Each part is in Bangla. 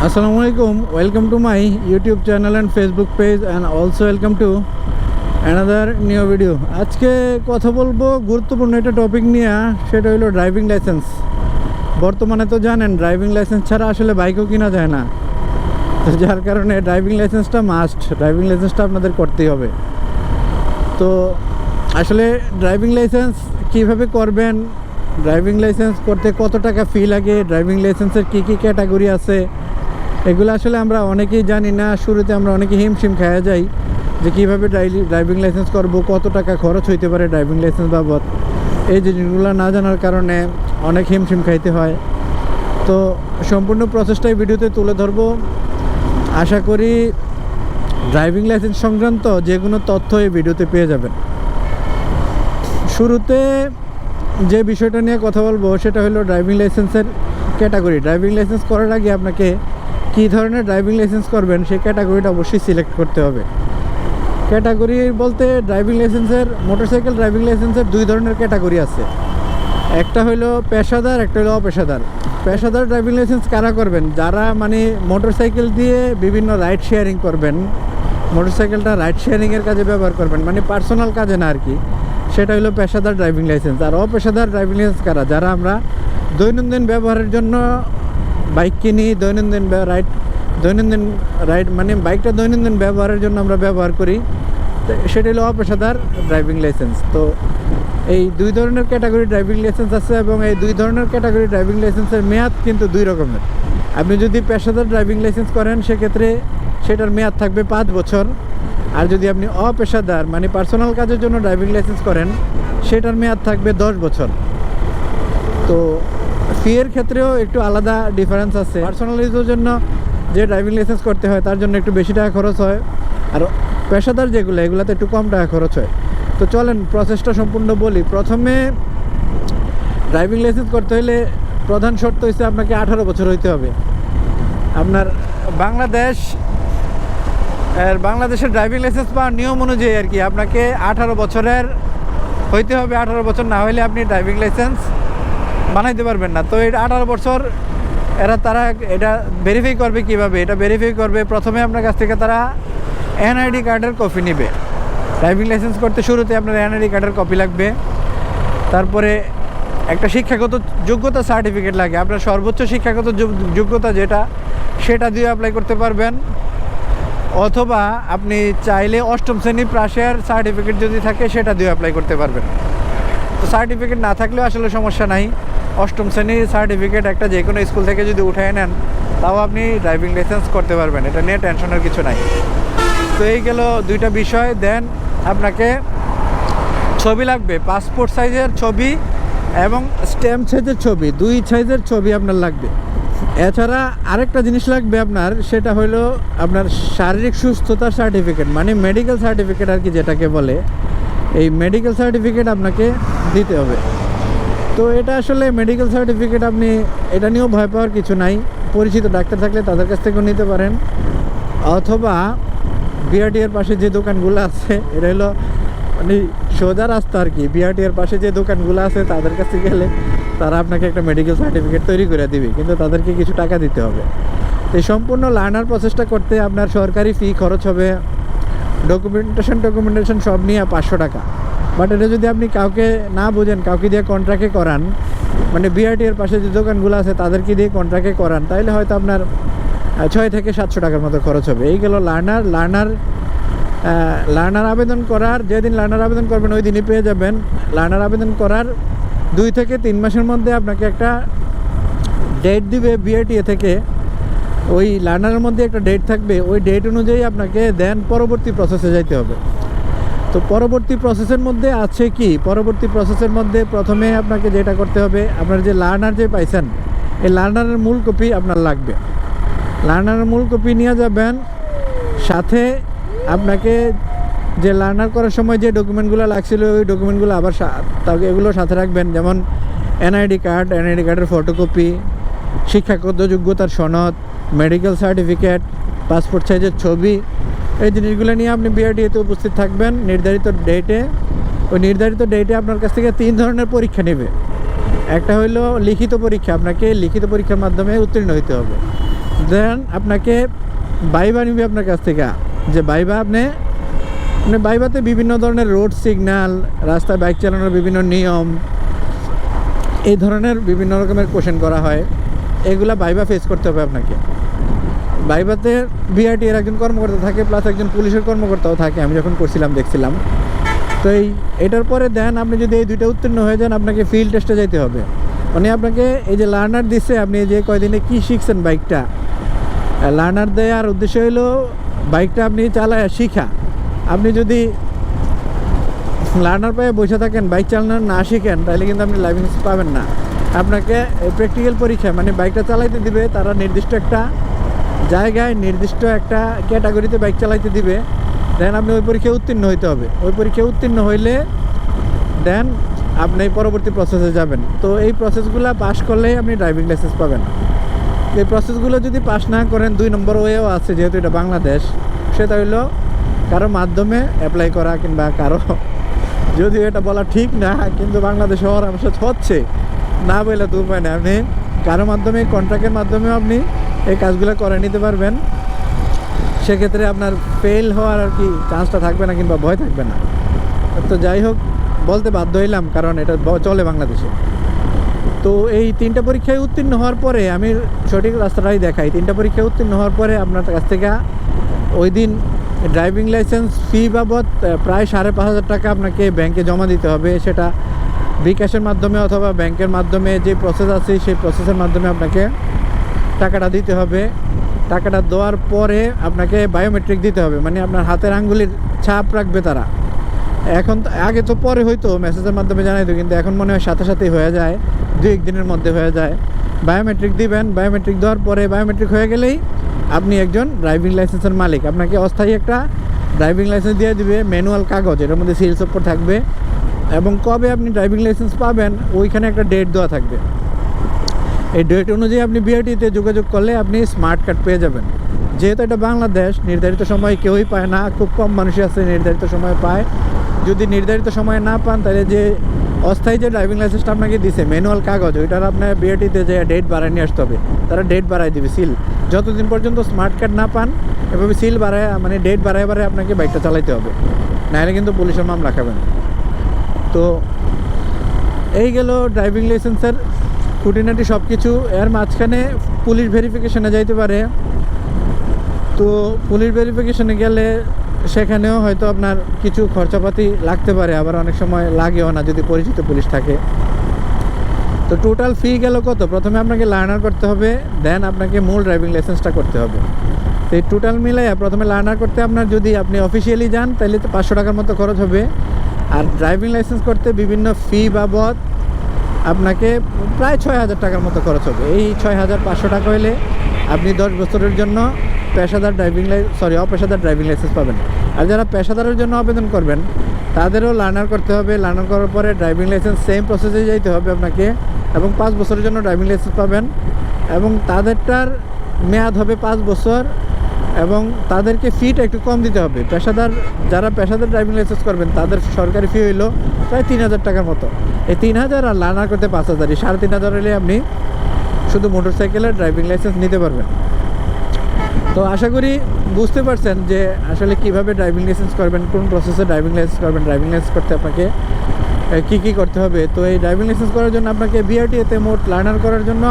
Assalamualaikum. Welcome to my YouTube channel and Facebook page, and also welcome to another new video. আজকে কথা বলবো গুরুত্বপূর্ণ একটা টপিক নিয়ে, সেটা হলো ড্রাইভিং লাইসেন্স। বর্তমানে তো জানেন ড্রাইভিং লাইসেন্স ছাড়া আসলে বাইকও কিনা যায় না, তো যার কারণে ড্রাইভিং লাইসেন্সটা মাস্ট। ড্রাইভিং লাইসেন্সটা আপনাদের করতেই হবে। তো আসলে ড্রাইভিং লাইসেন্স কিভাবে করবেন, ড্রাইভিং লাইসেন্স করতে কত টাকা ফি লাগে, ড্রাইভিং লাইসেন্সের কী কী ক্যাটাগরি আছে, এগুলো আসলে আমরা অনেকেই জানি না। শুরুতে আমরা অনেকে হিমশিম খাওয়া যাই যে কীভাবে ড্রাইভিং লাইসেন্স করব, কত টাকা খরচ হইতে পারে ড্রাইভিং লাইসেন্স বাবদ। এই জিনিসগুলো না জানার কারণে অনেক হিমশিম খাইতে হয়। তো সম্পূর্ণ প্রসেসটাই ভিডিওতে তুলে ধরবো। আশা করি ড্রাইভিং লাইসেন্স সংক্রান্ত যে কোনো তথ্য এই ভিডিওতে পেয়ে যাবেন। শুরুতে যে বিষয়টা নিয়ে কথা বলবো সেটা হলো ড্রাইভিং লাইসেন্সের ক্যাটাগরি। ড্রাইভিং লাইসেন্স করার আগে আপনাকে কী ধরনের ড্রাইভিং লাইসেন্স করবেন সেই ক্যাটাগরিটা অবশ্যই সিলেক্ট করতে হবে। ক্যাটাগরি বলতে ড্রাইভিং লাইসেন্সের, মোটরসাইকেল ড্রাইভিং লাইসেন্সের দুই ধরনের ক্যাটাগরি আছে। একটা হলো পেশাদার, একটা হলো অপেশাদার। পেশাদার ড্রাইভিং লাইসেন্স কারা করবেন? যারা মোটরসাইকেল দিয়ে বিভিন্ন রাইড শেয়ারিং করবেন, মোটরসাইকেলটা রাইড শেয়ারিংয়ের কাজে ব্যবহার করবেন, পার্সোনাল কাজে না আর কি। সেটা হলো পেশাদার ড্রাইভিং লাইসেন্স। আর অপেশাদার ড্রাইভিং লাইসেন্স কারা? যারা আমরা দৈনন্দিন ব্যবহারের জন্য বাইক কিনি, দৈনন্দিন রাইড বাইকটা দৈনন্দিন ব্যবহারের জন্য আমরা ব্যবহার করি, সেটা হলো অপেশাদার ড্রাইভিং লাইসেন্স। তো এই দুই ধরনের ক্যাটাগরি ড্রাইভিং লাইসেন্স আছে, এবং এই দুই ধরনের ক্যাটাগরি ড্রাইভিং লাইসেন্সের মেয়াদ কিন্তু দুই রকমের। আপনি যদি পেশাদার ড্রাইভিং লাইসেন্স করেন সেক্ষেত্রে সেটার মেয়াদ থাকবে 5 বছর। আর যদি আপনি অপেশাদার পার্সোনাল কাজের জন্য ড্রাইভিং লাইসেন্স করেন সেটার মেয়াদ থাকবে 10 বছর। তো ফিয়ের ক্ষেত্রেও একটু আলাদা ডিফারেন্স আছে। পার্সোনাল ইউজের জন্য যে ড্রাইভিং লাইসেন্স করতে হয় তার জন্য একটু বেশি টাকা খরচ হয়, আর পেশাদার এগুলোতে একটু কম টাকা খরচ হয়। তো চলেন প্রসেসটা সম্পূর্ণ বলি। প্রথমে ড্রাইভিং লাইসেন্স করতে হলে প্রধান শর্ত হচ্ছে আপনাকে 18 বছর হইতে হবে। আপনার বাংলাদেশের ড্রাইভিং লাইসেন্স পাওয়ার নিয়ম অনুযায়ী আর কি আপনাকে 18 বছরের হইতে হবে। 18 বছর না হলে আপনি ড্রাইভিং লাইসেন্স বানাইতে পারবেন না। তো এটা 18 বছর তারা এটা ভেরিফাই করবে কিভাবে? এটা ভেরিফাই করবে প্রথমে আপনার কাছ থেকে তারা এনআইডি কার্ডের কপি নেবে। ড্রাইভিং লাইসেন্স করতে শুরুতে আপনার এনআইডি কার্ডের কপি লাগবে। তারপরে একটা শিক্ষাগত যোগ্যতা সার্টিফিকেট লাগে। আপনার সর্বোচ্চ শিক্ষাগত যোগ্যতা সেটা দিয়ে অ্যাপ্লাই করতে পারবেন, অথবা আপনি চাইলে 8ম শ্রেণী পাশের সার্টিফিকেট যদি থাকে সেটা দিয়ে অ্যাপ্লাই করতে পারবেন। তো সার্টিফিকেট না থাকলেও আসলে সমস্যা নাই। 8ম শ্রেণীর সার্টিফিকেট একটা যে কোনো স্কুল থেকে যদি উঠায় নেন তাও আপনি ড্রাইভিং লাইসেন্স করতে পারবেন, এটা নিয়ে টেনশনের কিছু নাই। তো এই গেল দুইটা বিষয়। দেন আপনাকে ছবি লাগবে, পাসপোর্ট সাইজের ছবি এবং স্ট্যাম্প সাইজের ছবি, 2 সাইজের ছবি আপনার লাগবে। এছাড়া আরেকটা জিনিস লাগবে আপনার, সেটা হলো আপনার শারীরিক সুস্থতার সার্টিফিকেট, মেডিকেল সার্টিফিকেট আর কি যেটাকে বলে। এই মেডিকেল সার্টিফিকেট আপনাকে দিতে হবে। তো এটা আসলে মেডিকেল সার্টিফিকেট আপনি এটা নিয়েও ভয় পাওয়ার কিছু নাই। পরিচিত ডাক্তার থাকলে তাদের কাছ থেকেও নিতে পারেন, অথবা বিআরটিএর পাশে যে দোকানগুলো আছে, এটা হলো সোজা রাস্তা আর কি। বিআরটিএর পাশে যে দোকানগুলো আছে তাদের কাছে গেলে তারা আপনাকে একটা মেডিকেল সার্টিফিকেট তৈরি করে দিবে, কিন্তু তাদেরকে কিছু টাকা দিতে হবে। এই সম্পূর্ণ লার্নার প্রসেসটা করতে আপনার সরকারি ফি খরচ হবে, ডকুমেন্টেশন সব নিয়ে 500 টাকা। বাট এটা যদি আপনি কাউকে না বুঝেন, কাউকে দিয়ে কন্ট্রাক্টে করান, বিআরটিএর পাশে যে দোকানগুলো আছে তাদেরকে দিয়ে কন্ট্রাক্টে করান, তাহলে হয়তো আপনার 600 থেকে 700 টাকার মতো খরচ হবে। এই গেল লার্নার আবেদন করার। যেদিন লার্নার আবেদন করবেন ওই দিনই পেয়ে যাবেন। লার্নার আবেদন করার 2 থেকে 3 মাসের মধ্যে আপনাকে একটা ডেট দিবে বিআরটিএ থেকে। ওই লার্নারের মধ্যে একটা ডেট থাকবে, ওই ডেট অনুযায়ী আপনাকে দেন পরবর্তী প্রসেসে যাইতে হবে। তো পরবর্তী প্রসেসের মধ্যে আছে কি? পরবর্তী প্রসেসের মধ্যে প্রথমে আপনাকে যেটা করতে হবে, আপনার যে লার্নার যে পাইছেন এই লার্নারের মূল কপি আপনার লাগবে। লার্নারের মূল কপি নিয়ে যাবেন। সাথে আপনাকে যে লার্নার করার সময় যে ডকুমেন্টগুলো লাগছিল ওই ডকুমেন্টগুলো আবার এগুলো সাথে রাখবেন, যেমন এনআইডি কার্ডের ফটোকপি, শিক্ষাগত যোগ্যতার সনদ, মেডিকেল সার্টিফিকেট, পাসপোর্ট সাইজের ছবি। এই জিনিসগুলো নিয়ে আপনি বিআরটিএতে উপস্থিত থাকবেন নির্ধারিত ডেটে। ওই নির্ধারিত ডেটে আপনার কাছ থেকে 3 ধরনের পরীক্ষা নেবে। একটা হইলো লিখিত পরীক্ষা, আপনাকে লিখিত পরীক্ষার মাধ্যমে উত্তীর্ণ হতে হবে। দেন আপনাকে বাইবা নিবে আপনার কাছ থেকে, যে বাইবা আপনি মানে বাইবাতে বিভিন্ন ধরনের রোড সিগন্যাল, রাস্তায় বাইক চালানোর বিভিন্ন নিয়ম, এই ধরনের বিভিন্ন রকমের কোশ্চেন করা হয়। এগুলা বাইবা ফেস করতে হবে আপনাকে। বাইবাতে বিআরটি এর একজন কর্মকর্তা থাকে, প্লাস একজন পুলিশের কর্মকর্তাও থাকে, আমি যখন করছিলাম দেখছিলাম। তো এটার পরে দেন আপনি যদি এই দুইটা উত্তীর্ণ হয়ে যান, আপনাকে ফিল্ড টেস্টে যেতে হবে। মানে আপনাকে এই যে লার্নার দিচ্ছে, আপনি যে কয়দিনে কী শিখছেন বাইকটা, লার্নার দেওয়ার উদ্দেশ্য হলো বাইকটা আপনি চালায় শিখা। আপনি যদি লার্নার পেয়ে বসে থাকেন, বাইক চালানো না শিখেন, তাহলে কিন্তু আপনি লাইসেন্স পাবেন না। আপনাকে প্র্যাকটিক্যাল পরীক্ষা মানে বাইকটা চালাইতে দিবে, তারা নির্দিষ্ট একটা জায়গায় নির্দিষ্ট একটা ক্যাটাগরিতে বাইক চালাইতে দিবে। দেন আপনি ওই পরীক্ষায় উত্তীর্ণ হইতে হবে। ওই পরীক্ষায় উত্তীর্ণ হইলে দেন আপনি পরবর্তী প্রসেসে যাবেন। তো এই প্রসেসগুলো পাস করলেই আপনি ড্রাইভিং লাইসেন্স পাবেন। এই প্রসেসগুলো যদি পাস না করেন, 2 নম্বর ওয়েও আছে, যেহেতু এটা বাংলাদেশ, সেটা হইলো কারো মাধ্যমে অ্যাপ্লাই করা, কিংবা কারো, যদিও এটা বলা ঠিক না, কিন্তু বাংলাদেশ হওয়ার অবশ্য হচ্ছে না বলে তো উপায় নেই। আপনি কারো মাধ্যমে, কন্ট্রাক্টের মাধ্যমেও আপনি এই কাজগুলো করে নিতে পারবেন। সেক্ষেত্রে আপনার ফেল হওয়ার আর কি চান্সটা থাকবে না, কিংবা ভয় থাকবে না। তো যাই হোক, বলতে বাধ্য হইলাম, কারণ এটা চলে বাংলাদেশে। তো এই 3টা পরীক্ষায় উত্তীর্ণ হওয়ার পরে আমি সঠিক রাস্তাটাই দেখাই। 3টা পরীক্ষায় উত্তীর্ণ হওয়ার পরে আপনার কাছ থেকে ওই দিন ড্রাইভিং লাইসেন্স ফি বাবদ প্রায় 5,500 টাকা আপনাকে ব্যাংকে জমা দিতে হবে। সেটা বিকাশের মাধ্যমে অথবা ব্যাংকের মাধ্যমে, যে প্রসেস আছে সেই প্রসেসের মাধ্যমে আপনাকে টাকাটা দিতে হবে। টাকাটা দেওয়ার পরে আপনাকে বায়োমেট্রিক দিতে হবে, মানে আপনার হাতের আঙ্গুলির ছাপ রাখবে তারা। এখন আগে তো পরে হয়তো মেসেজের মাধ্যমে জানাইতো, কিন্তু এখন মনে হয় সাথে সাথেই হয়ে যায়, 2-1 দিনের মধ্যে হয়ে যায়। বায়োমেট্রিক দিবেন। বায়োমেট্রিক দেওয়ার পরে, বায়োমেট্রিক হয়ে গেলেই আপনি একজন ড্রাইভিং লাইসেন্সের মালিক। আপনাকে অস্থায়ী একটা ড্রাইভিং লাইসেন্স দিয়ে দিবে, ম্যানুয়াল কাগজ, এটার মধ্যে সিল সপ্পর থাকবে, এবং কবে আপনি ড্রাইভিং লাইসেন্স পাবেন ওইখানে একটা ডেট দেওয়া থাকবে। এই ডেট অনুযায়ী আপনি বিআরটিতে যোগাযোগ করলে আপনি স্মার্ট কার্ড পেয়ে যাবেন। যেহেতু এটা বাংলাদেশ, নির্ধারিত সময় কেউই পায় না, খুব কম মানুষই আছে নির্ধারিত সময় পায়। যদি নির্ধারিত সময় না পান, তাহলে যে অস্থায়ী যে ড্রাইভিং লাইসেন্সটা আপনাকে দিছে, ম্যানুয়াল কাগজ, ওইটার আপনার বিআরটিতে যে ডেট বাড়ায় নিয়ে আসতে হবে। তারা ডেট বাড়ায় দিবে, সিল, যতদিন পর্যন্ত স্মার্ট কার্ড না পান এভাবে সিল বাড়ায়, মানে ডেট বাড়ায় আপনাকে বাইকটা চালাইতে হবে, নাহলে কিন্তু পুলিশের মামলা খাবেন। তো এই গেল ড্রাইভিং লাইসেন্সের খুঁটিনাটি সব কিছু। এর মাঝখানে পুলিশ ভেরিফিকেশনে যাইতে পারে। তো পুলিশ ভেরিফিকেশনে গেলে সেখানেও হয়তো আপনার কিছু খরচাপাতি লাগতে পারে, আবার অনেক সময় লাগেও না যদি পরিচিত পুলিশ থাকে। তো টোটাল ফি গেল কত? প্রথমে আপনাকে লার্নার করতে হবে, দেন আপনাকে মূল ড্রাইভিং লাইসেন্সটা করতে হবে। তো এই টোটাল মিলাই প্রথমে লার্নার করতে আপনার, যদি আপনি অফিসিয়ালি যান তাহলে তো 500 টাকার মতো খরচ হবে। আর ড্রাইভিং লাইসেন্স করতে বিভিন্ন ফি বাবদ আপনাকে প্রায় 6,000 টাকার মতো খরচ হবে। এই 6,500 টাকা হলে আপনি 10 বছরের জন্য পেশাদার অপেশাদার ড্রাইভিং লাইসেন্স পাবেন। আর যারা পেশাদারের জন্য আবেদন করবেন তাদেরও লার্নার করতে হবে। লার্নার করার পরে ড্রাইভিং লাইসেন্স সেম প্রসেসে যাইতে হবে আপনাকে, এবং 5 বছরের জন্য ড্রাইভিং লাইসেন্স পাবেন, এবং তাদেরটার মেয়াদ হবে 5 বছর, এবং তাদেরকে ফিটা একটু কম দিতে হবে। যারা পেশাদার ড্রাইভিং লাইসেন্স করবেন তাদের সরকারি ফি হইলো প্রায় 3,000 টাকার মতো। এই 3,000 আর লার্নার করতে 5,000, 3,500 হলে আপনি শুধু মোটরসাইকেলের ড্রাইভিং লাইসেন্স নিতে পারবেন। তো আশা করি বুঝতে পারছেন যে আসলে কিভাবে ড্রাইভিং লাইসেন্স করবেন, কোন প্রসেসে ড্রাইভিং লাইসেন্স করবেন, ড্রাইভিং লাইসেন্স করতে আপনাকে কী করতে হবে। তো এই ড্রাইভিং লাইসেন্স করার জন্য আপনাকে বিআরটিএতে মোট লার্নার করার জন্য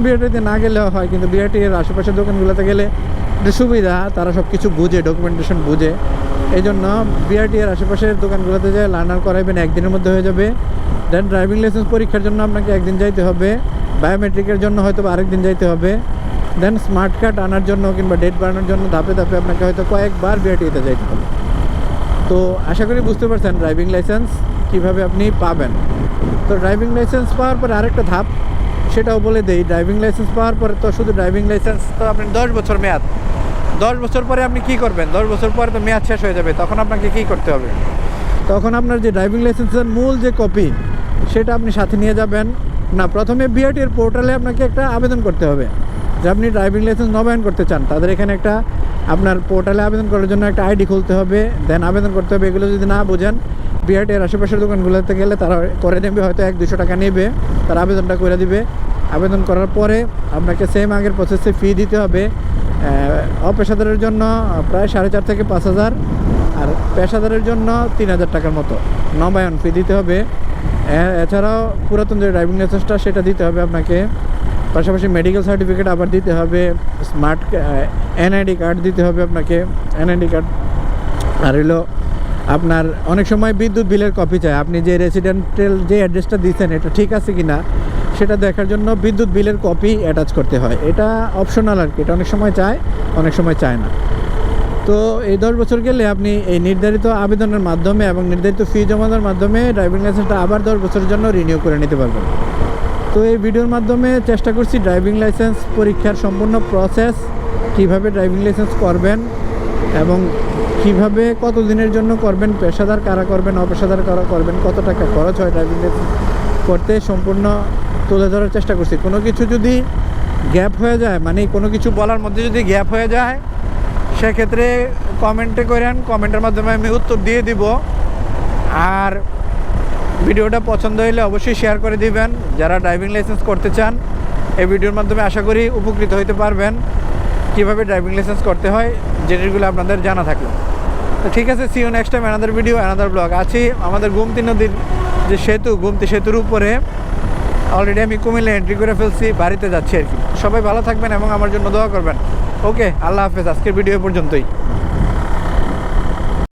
বিআরটিএতে না গেলেও হয়, কিন্তু বিআরটিএর আশেপাশের দোকানগুলোতে গেলে একটা সুবিধা, তারা সব কিছু বুঝে, ডকুমেন্টেশন বুঝে। এই জন্য বিআরটিএর আশেপাশের দোকানগুলোতে যে লার্নার করাইবেন, 1 দিনের মধ্যে হয়ে যাবে। দেন ড্রাইভিং লাইসেন্স পরীক্ষার জন্য আপনাকে 1 দিন যাইতে হবে, বায়োমেট্রিকের জন্য হয়তো আরেক দিন যাইতে হবে, দেন স্মার্ট কার্ড আনার জন্য কিংবা ডেট বাড়ানোর জন্য ধাপে ধাপে আপনাকে হয়তো কয়েকবার বিআরটিএতে যাইতে হবে। তো আশা করি বুঝতে পারছেন ড্রাইভিং লাইসেন্স কীভাবে আপনি পাবেন। তো ড্রাইভিং লাইসেন্স পাওয়ার পরে আরেকটা ধাপ, সেটাও বলে দেই। ড্রাইভিং লাইসেন্স পাওয়ার পরে তো শুধু ড্রাইভিং লাইসেন্স তো আপনি 10 বছর মেয়াদ, 10 বছর পরে আপনি কী করবেন? 10 বছর পরে তো মেয়াদ শেষ হয়ে যাবে, তখন আপনাকে কী করতে হবে? তখন আপনার যে ড্রাইভিং লাইসেন্সের মূল যে কপি সেটা আপনি সাথে নিয়ে যাবেন না। প্রথমে বিআরটিএর পোর্টালে আপনাকে একটা আবেদন করতে হবে যে আপনি ড্রাইভিং লাইসেন্স নবায়ন করতে চান। তাদের এখানে একটা আপনার পোর্টালে আবেদন করার জন্য একটা আইডি খুলতে হবে, দেন আবেদন করতে হবে। এগুলো যদি না বোঝেন, বিআরটিএর আশেপাশের দোকানগুলোতে গেলে তারা করে দেবে, হয়তো 100-200 টাকা নেবে, তারা আবেদনটা করে দিবে। আবেদন করার পরে আপনাকে সেম আগের প্রসেসে ফি দিতে হবে। অপেশাদারের জন্য প্রায় 4,500 থেকে 5,000, আর পেশাদারের জন্য 3,000 টাকার মতো নবায়ন ফি দিতে হবে। এছাড়াও পুরাতন যে ড্রাইভিং লাইসেন্সটা সেটা দিতে হবে আপনাকে, পাশাপাশি মেডিকেল সার্টিফিকেট আবার দিতে হবে, স্মার্ট এনআইডি কার্ড দিতে হবে আপনাকে, এনআইডি কার্ড। আর হলো আপনার অনেক সময় বিদ্যুৎ বিলের কপি চায়, আপনি যে রেসিডেন্টাল যে অ্যাড্রেসটা দিচ্ছেন এটা ঠিক আছে কি না সেটা দেখার জন্য বিদ্যুৎ বিলের কপি অ্যাটাচ করতে হয়। এটা অপশনাল আর কি, এটা অনেক সময় চায়, অনেক সময় চায় না। তো এই 10 বছর গেলে আপনি এই নির্ধারিত আবেদনের মাধ্যমে এবং নির্ধারিত ফি জমা দেওয়ার মাধ্যমে ড্রাইভিং লাইসেন্সটা আবার 10 বছরের জন্য রিনিউ করে নিতে পারবেন। তো এই ভিডিওর মাধ্যমে চেষ্টা করছি ড্রাইভিং লাইসেন্স পরীক্ষার সম্পূর্ণ প্রসেস, কিভাবে ড্রাইভিং লাইসেন্স করবেন এবং কিভাবে কত দিনের জন্য করবেন, পেশাদার কারা করবেন, অপেশাদার কারা করবেন, কত টাকা খরচ হয় ড্রাইভিং লাইসেন্স করতে, সম্পূর্ণ তুলে ধরার চেষ্টা করছি। কোনো কিছু যদি গ্যাপ হয়ে যায়, মানে কোনো কিছু বলার মধ্যে যদি গ্যাপ হয়ে যায় সেক্ষেত্রে কমেন্টে করেন, কমেন্টের মাধ্যমে আমি উত্তর দিয়ে দিব। আর ভিডিওটা পছন্দ হলে অবশ্যই শেয়ার করে দিবেন। যারা ড্রাইভিং লাইসেন্স করতে চান এই ভিডিওর মাধ্যমে আশা করি উপকৃত হতে পারবেন, কীভাবে ড্রাইভিং লাইসেন্স করতে হয় জিনিসগুলো আপনাদের জানা থাকলো। তো ঠিক আছে, see you next time, another video, another blog. আছি আমাদের গোমতী নদীর যে সেতু, গোমতী সেতুর উপরে। অলরেডি আমি কুমিল্লা এন্ট্রি করে ফেলছি, বাড়িতে যাচ্ছি আর কি। সবাই ভালো থাকবেন এবং আমার জন্য দোয়া করবেন। ওকে, আল্লাহ হাফেজ। আজকের ভিডিও পর্যন্তই।